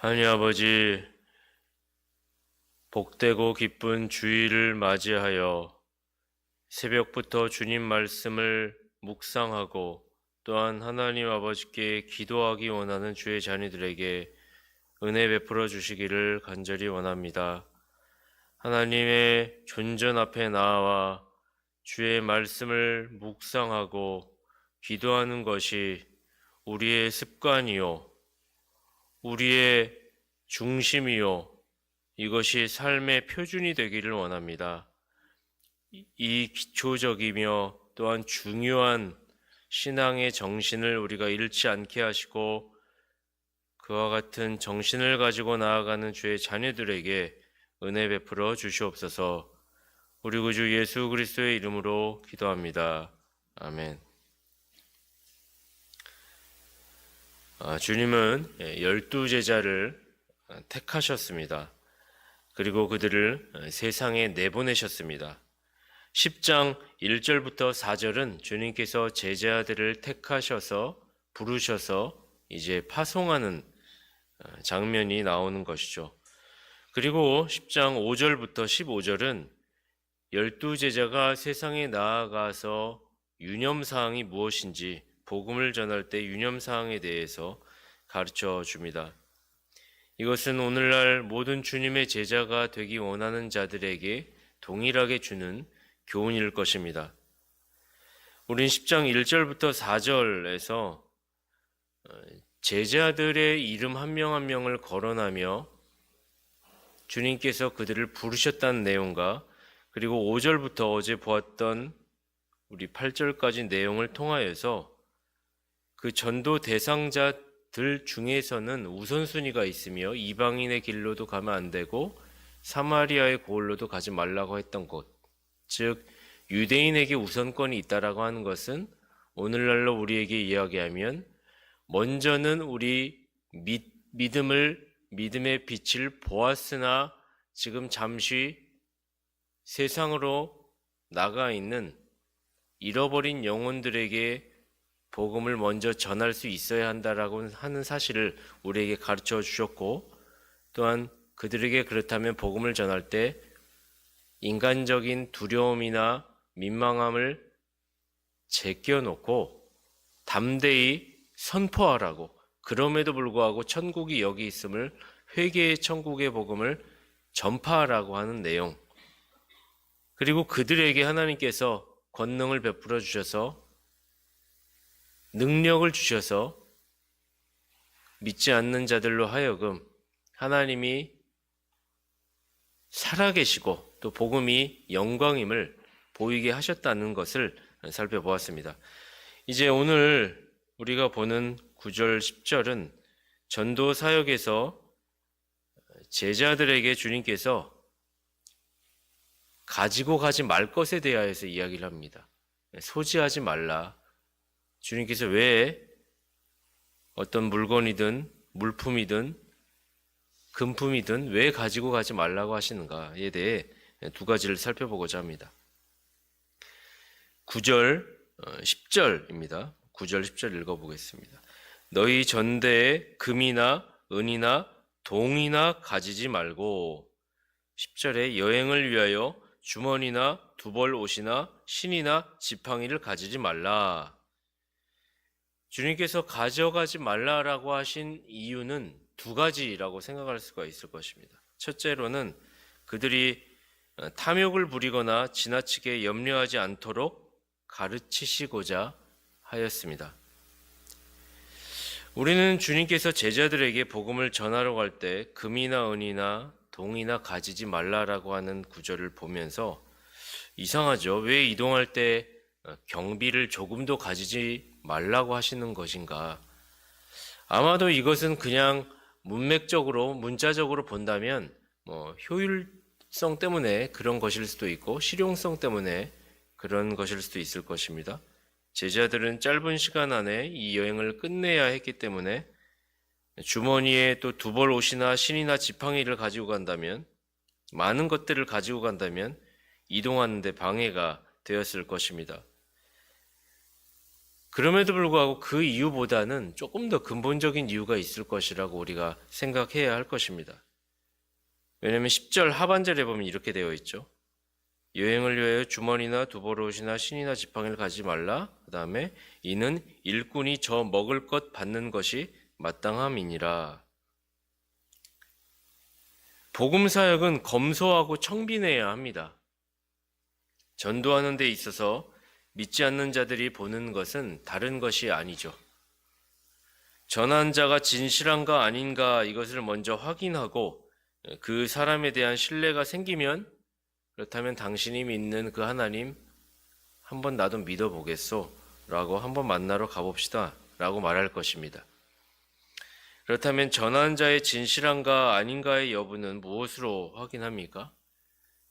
하나님 아버지, 복되고 기쁜 주일을 맞이하여 새벽부터 주님 말씀을 묵상하고 또한 하나님 아버지께 기도하기 원하는 주의 자녀들에게 은혜 베풀어 주시기를 간절히 원합니다. 하나님의 존전 앞에 나와 주의 말씀을 묵상하고 기도하는 것이 우리의 습관이요, 우리의 중심이요, 이것이 삶의 표준이 되기를 원합니다. 이 기초적이며 또한 중요한 신앙의 정신을 우리가 잃지 않게 하시고 그와 같은 정신을 가지고 나아가는 주의 자녀들에게 은혜 베풀어 주시옵소서. 우리 구주 예수 그리스도의 이름으로 기도합니다. 아멘. 주님은 12제자를 택하셨습니다. 그리고 그들을 세상에 내보내셨습니다. 10장 1절부터 4절은 주님께서 제자들을 택하셔서 부르셔서 이제 파송하는 장면이 나오는 것이죠. 그리고 10장 5절부터 15절은 12제자가 세상에 나아가서 유념사항이 무엇인지 복음을 전할 때 유념사항에 대해서 가르쳐 줍니다. 이것은 오늘날 모든 주님의 제자가 되기 원하는 자들에게 동일하게 주는 교훈일 것입니다. 우린 10장 1절부터 4절에서 제자들의 이름 한 명 한 명을 거론하며 주님께서 그들을 부르셨다는 내용과 그리고 5절부터 어제 보았던 우리 8절까지 내용을 통하여서 그 전도 대상자들 중에서는 우선순위가 있으며 이방인의 길로도 가면 안 되고 사마리아의 고을로도 가지 말라고 했던 곳, 즉 유대인에게 우선권이 있다라고 하는 것은 오늘날로 우리에게 이야기하면 먼저는 우리 믿음의 빛을 보았으나 지금 잠시 세상으로 나가 있는 잃어버린 영혼들에게 복음을 먼저 전할 수 있어야 한다라고 하는 사실을 우리에게 가르쳐 주셨고, 또한 그들에게 그렇다면 복음을 전할 때 인간적인 두려움이나 민망함을 제껴놓고 담대히 선포하라고, 그럼에도 불구하고 천국이 여기 있음을, 회개의 천국의 복음을 전파하라고 하는 내용, 그리고 그들에게 하나님께서 권능을 베풀어 주셔서 능력을 주셔서 믿지 않는 자들로 하여금 하나님이 살아계시고 또 복음이 영광임을 보이게 하셨다는 것을 살펴보았습니다. 이제 오늘 우리가 보는 9절 10절은 전도 사역에서 제자들에게 주님께서 가지고 가지 말 것에 대하여서 이야기를 합니다. 소지하지 말라. 주님께서 왜 어떤 물건이든 물품이든 금품이든 왜 가지고 가지 말라고 하시는가에 대해 두 가지를 살펴보고자 합니다. 9절, 10절입니다. 9절, 10절 읽어보겠습니다. 너희 전대에 금이나 은이나 동이나 가지지 말고, 10절에 여행을 위하여 주머니나 두벌 옷이나 신이나 지팡이를 가지지 말라. 주님께서 가져가지 말라라고 하신 이유는 두 가지라고 생각할 수가 있을 것입니다. 첫째로는 그들이 탐욕을 부리거나 지나치게 염려하지 않도록 가르치시고자 하였습니다. 우리는 주님께서 제자들에게 복음을 전하러 갈 때 금이나 은이나 동이나 가지지 말라라고 하는 구절을 보면서 이상하죠. 왜 이동할 때 경비를 조금도 가지지 말라고 하시는 것인가? 아마도 이것은 그냥 문맥적으로, 문자적으로 본다면 효율성 때문에 그런 것일 수도 있고 실용성 때문에 그런 것일 수도 있을 것입니다. 제자들은 짧은 시간 안에 이 여행을 끝내야 했기 때문에 주머니에 또 두벌 옷이나 신이나 지팡이를 가지고 간다면, 많은 것들을 가지고 간다면 이동하는 데 방해가 되었을 것입니다. 그럼에도 불구하고 그 이유보다는 조금 더 근본적인 이유가 있을 것이라고 우리가 생각해야 할 것입니다. 왜냐하면 10절 하반절에 보면 이렇게 되어 있죠. 여행을 위하여 주머니나 두보롯이나 신이나 지팡이를 가지지 말라. 그 다음에 이는 일꾼이 저 먹을 것 받는 것이 마땅함이니라. 복음 사역은 검소하고 청빈해야 합니다. 전도하는 데 있어서 믿지 않는 자들이 보는 것은 다른 것이 아니죠. 전한 자가 진실한가 아닌가 이것을 먼저 확인하고 그 사람에 대한 신뢰가 생기면 그렇다면 당신이 믿는 그 하나님 한번 나도 믿어보겠소 라고 한번 만나러 가봅시다 라고 말할 것입니다. 그렇다면 전한 자의 진실한가 아닌가의 여부는 무엇으로 확인합니까?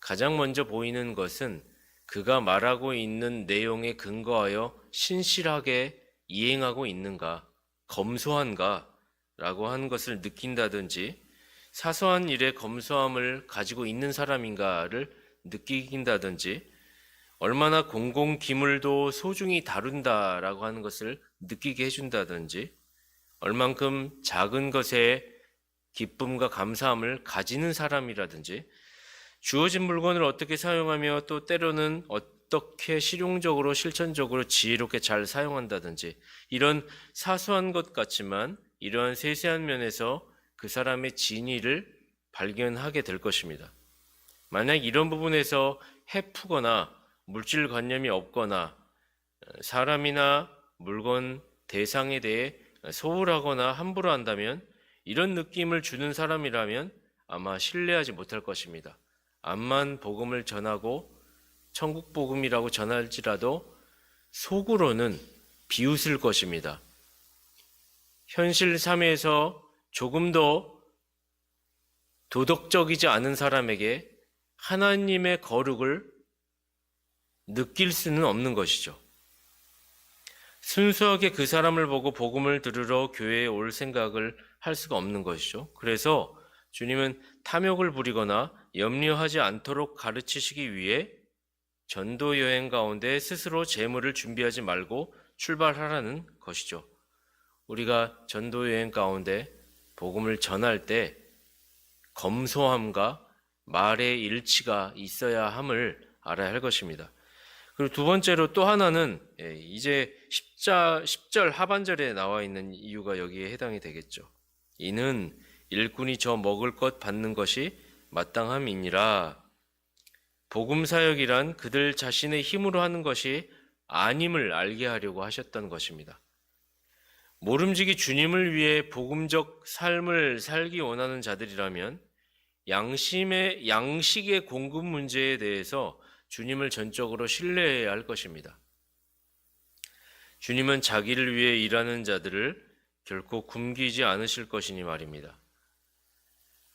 가장 먼저 보이는 것은 그가 말하고 있는 내용에 근거하여 신실하게 이행하고 있는가, 검소한가 라고 하는 것을 느낀다든지 사소한 일에 검소함을 가지고 있는 사람인가를 느낀다든지 얼마나 공공기물도 소중히 다룬다라고 하는 것을 느끼게 해준다든지 얼만큼 작은 것에 기쁨과 감사함을 가지는 사람이라든지 주어진 물건을 어떻게 사용하며 또 때로는 어떻게 실용적으로 실천적으로 지혜롭게 잘 사용한다든지 이런 사소한 것 같지만 이러한 세세한 면에서 그 사람의 진의를 발견하게 될 것입니다. 만약 이런 부분에서 해프거나 물질관념이 없거나 사람이나 물건 대상에 대해 소홀하거나 함부로 한다면 이런 느낌을 주는 사람이라면 아마 신뢰하지 못할 것입니다. 암만 복음을 전하고 천국 복음이라고 전할지라도 속으로는 비웃을 것입니다. 현실 삶에서 조금 더 도덕적이지 않은 사람에게 하나님의 거룩을 느낄 수는 없는 것이죠. 순수하게 그 사람을 보고 복음을 들으러 교회에 올 생각을 할 수가 없는 것이죠. 그래서 주님은 탐욕을 부리거나 염려하지 않도록 가르치시기 위해 전도 여행 가운데 스스로 재물을 준비하지 말고 출발하라는 것이죠. 우리가 전도 여행 가운데 복음을 전할 때 검소함과 말의 일치가 있어야 함을 알아야 할 것입니다. 그리고 두 번째로 또 하나는 이제 10절 하반절에 나와 있는 이유가 여기에 해당이 되겠죠. 이는 일꾼이 저 먹을 것 받는 것이 마땅함이니라. 복음 사역이란 그들 자신의 힘으로 하는 것이 아님을 알게 하려고 하셨던 것입니다. 모름지기 주님을 위해 복음적 삶을 살기 원하는 자들이라면 양식의 공급 문제에 대해서 주님을 전적으로 신뢰해야 할 것입니다. 주님은 자기를 위해 일하는 자들을 결코 굶기지 않으실 것이니 말입니다.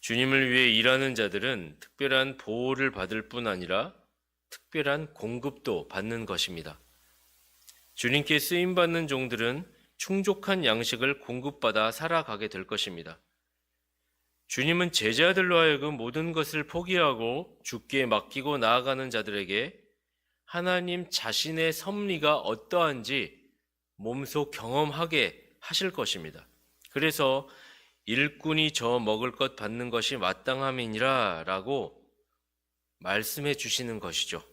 주님을 위해 일하는 자들은 특별한 보호를 받을 뿐 아니라 특별한 공급도 받는 것입니다. 주님께 쓰임받는 종들은 충족한 양식을 공급받아 살아가게 될 것입니다. 주님은 제자들로 하여금 모든 것을 포기하고 주께 맡기고 나아가는 자들에게 하나님 자신의 섭리가 어떠한지 몸소 경험하게 하실 것입니다. 그래서 일꾼이 저 먹을 것 받는 것이 마땅함이니라 라고 말씀해 주시는 것이죠.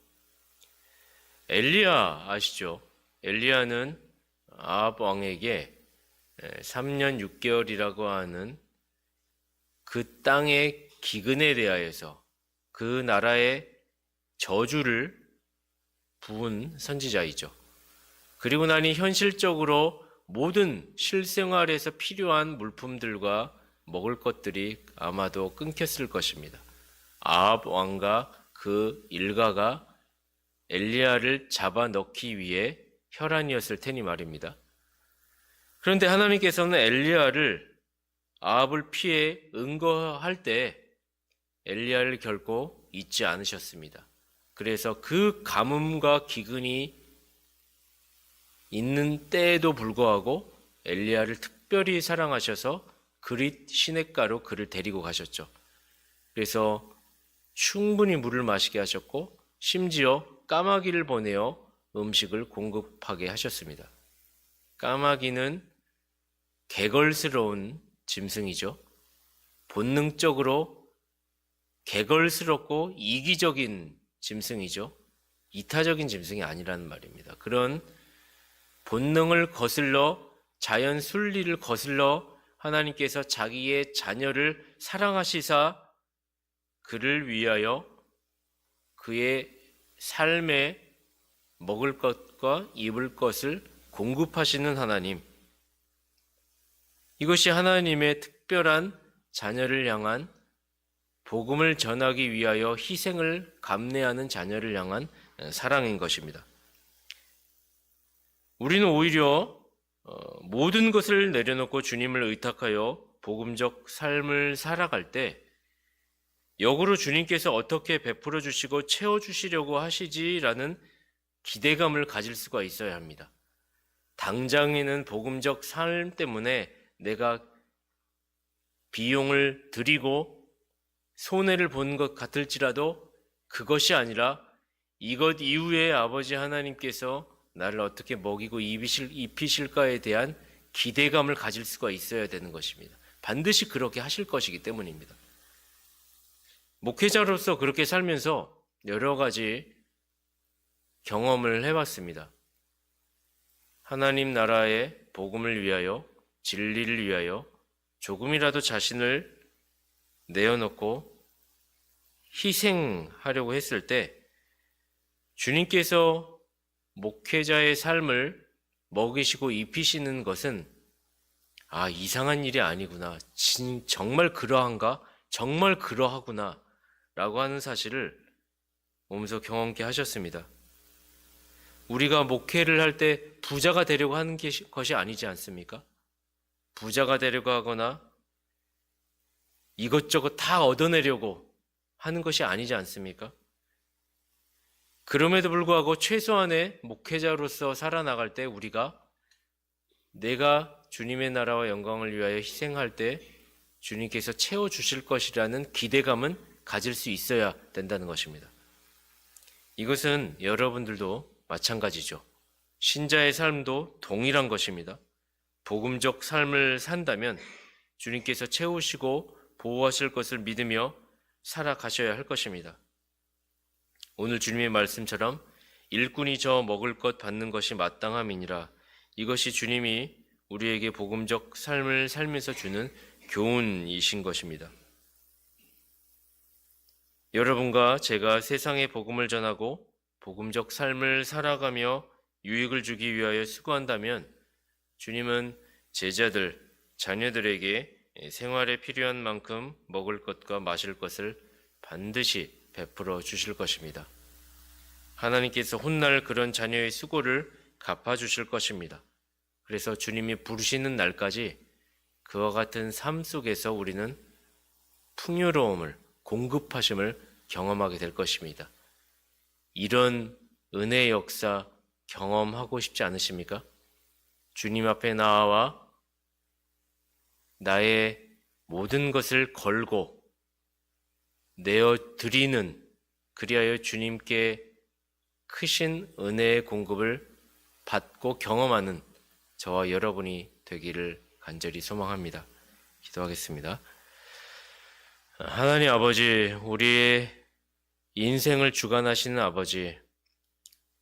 엘리야 아시죠? 엘리야는 아합 왕에게 3년 6개월이라고 하는 그 땅의 기근에 대하여서 그 나라의 저주를 부은 선지자이죠. 그리고 나니 현실적으로 모든 실생활에서 필요한 물품들과 먹을 것들이 아마도 끊겼을 것입니다. 아합 왕과 그 일가가 엘리야를 잡아넣기 위해 혈안이었을 테니 말입니다. 그런데 하나님께서는 엘리야를 아합을 피해 응거할 때 엘리야를 결코 잊지 않으셨습니다. 그래서 그 가뭄과 기근이 있는 때에도 불구하고 엘리야를 특별히 사랑하셔서 그릿 시냇가로 그를 데리고 가셨죠. 그래서 충분히 물을 마시게 하셨고 심지어 까마귀를 보내어 음식을 공급하게 하셨습니다. 까마귀는 개걸스러운 짐승이죠. 본능적으로 개걸스럽고 이기적인 짐승이죠. 이타적인 짐승이 아니라는 말입니다. 그런 본능을 거슬러 자연 순리를 거슬러 하나님께서 자기의 자녀를 사랑하시사 그를 위하여 그의 삶에 먹을 것과 입을 것을 공급하시는 하나님. 이것이 하나님의 특별한 자녀를 향한 복음을 전하기 위하여 희생을 감내하는 자녀를 향한 사랑인 것입니다. 우리는 오히려 모든 것을 내려놓고 주님을 의탁하여 복음적 삶을 살아갈 때 역으로 주님께서 어떻게 베풀어 주시고 채워 주시려고 하시지라는 기대감을 가질 수가 있어야 합니다. 당장에는 복음적 삶 때문에 내가 비용을 들이고 손해를 본 것 같을지라도 그것이 아니라 이것 이후에 아버지 하나님께서 나를 어떻게 먹이고 입히실까에 대한 기대감을 가질 수가 있어야 되는 것입니다. 반드시 그렇게 하실 것이기 때문입니다. 목회자로서 그렇게 살면서 여러 가지 경험을 해봤습니다. 하나님 나라의 복음을 위하여, 진리를 위하여 조금이라도 자신을 내어놓고 희생하려고 했을 때 주님께서 목회자의 삶을 먹이시고 입히시는 것은 이상한 일이 아니구나. 정말 그러한가? 정말 그러하구나. 라고 하는 사실을 몸소 경험케 하셨습니다. 우리가 목회를 할 때 부자가 되려고 하는 것이 아니지 않습니까? 부자가 되려고 하거나 이것저것 다 얻어내려고 하는 것이 아니지 않습니까? 그럼에도 불구하고 최소한의 목회자로서 살아나갈 때 우리가 내가 주님의 나라와 영광을 위하여 희생할 때 주님께서 채워주실 것이라는 기대감은 가질 수 있어야 된다는 것입니다. 이것은 여러분들도 마찬가지죠. 신자의 삶도 동일한 것입니다. 복음적 삶을 산다면 주님께서 채우시고 보호하실 것을 믿으며 살아가셔야 할 것입니다. 오늘 주님의 말씀처럼 일꾼이 저 먹을 것 받는 것이 마땅함이니라. 이것이 주님이 우리에게 복음적 삶을 살면서 주는 교훈이신 것입니다. 여러분과 제가 세상에 복음을 전하고 복음적 삶을 살아가며 유익을 주기 위하여 수고한다면 주님은 제자들, 자녀들에게 생활에 필요한 만큼 먹을 것과 마실 것을 반드시 베풀어 주실 것입니다. 하나님께서 훗날 그런 자녀의 수고를 갚아주실 것입니다. 그래서 주님이 부르시는 날까지 그와 같은 삶 속에서 우리는 풍요로움을, 공급하심을 경험하게 될 것입니다. 이런 은혜의 역사 경험하고 싶지 않으십니까? 주님 앞에 나와 나의 모든 것을 걸고 내어드리는, 그리하여 주님께 크신 은혜의 공급을 받고 경험하는 저와 여러분이 되기를 간절히 소망합니다. 기도하겠습니다. 하나님 아버지, 우리의 인생을 주관하시는 아버지,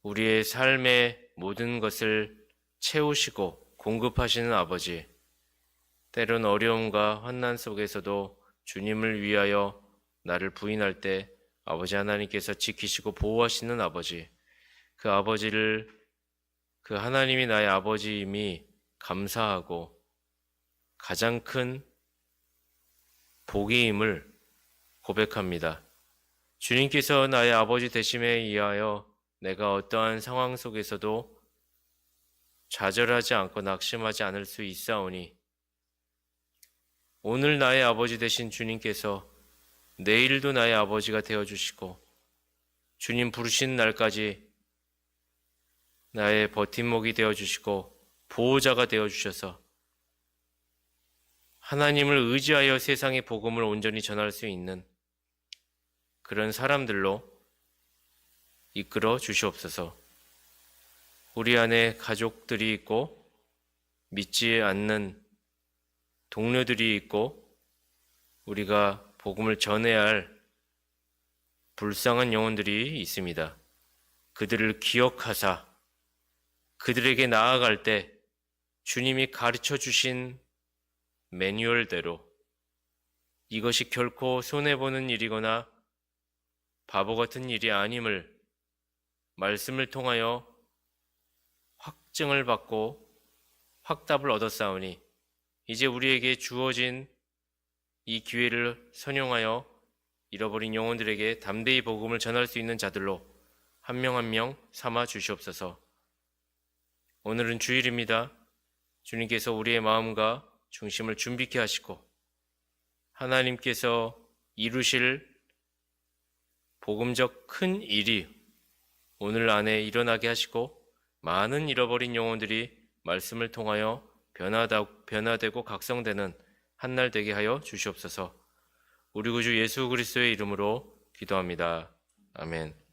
우리의 삶의 모든 것을 채우시고 공급하시는 아버지, 때론 어려움과 환난 속에서도 주님을 위하여 나를 부인할 때 아버지 하나님께서 지키시고 보호하시는 아버지, 그 아버지를, 그 하나님이 나의 아버지임이 감사하고 가장 큰 복임을 고백합니다. 주님께서 나의 아버지 되심에 의하여 내가 어떠한 상황 속에서도 좌절하지 않고 낙심하지 않을 수 있사오니 오늘 나의 아버지 되신 주님께서 내일도 나의 아버지가 되어주시고 주님 부르신 날까지 나의 버팀목이 되어주시고 보호자가 되어주셔서 하나님을 의지하여 세상의 복음을 온전히 전할 수 있는 그런 사람들로 이끌어 주시옵소서. 우리 안에 가족들이 있고 믿지 않는 동료들이 있고 우리가 복음을 전해야 할 불쌍한 영혼들이 있습니다. 그들을 기억하사 그들에게 나아갈 때 주님이 가르쳐 주신 매뉴얼대로 이것이 결코 손해보는 일이거나 바보 같은 일이 아님을 말씀을 통하여 확증을 받고 확답을 얻었사오니 이제 우리에게 주어진 이 기회를 선용하여 잃어버린 영혼들에게 담대히 복음을 전할 수 있는 자들로 한 명 한 명 삼아 주시옵소서. 오늘은 주일입니다. 주님께서 우리의 마음과 중심을 준비케 하시고 하나님께서 이루실 복음적 큰 일이 오늘 안에 일어나게 하시고 많은 잃어버린 영혼들이 말씀을 통하여 변화되고 각성되는 한날 되게 하여 주시옵소서. 우리 구주 예수 그리스도의 이름으로 기도합니다. 아멘.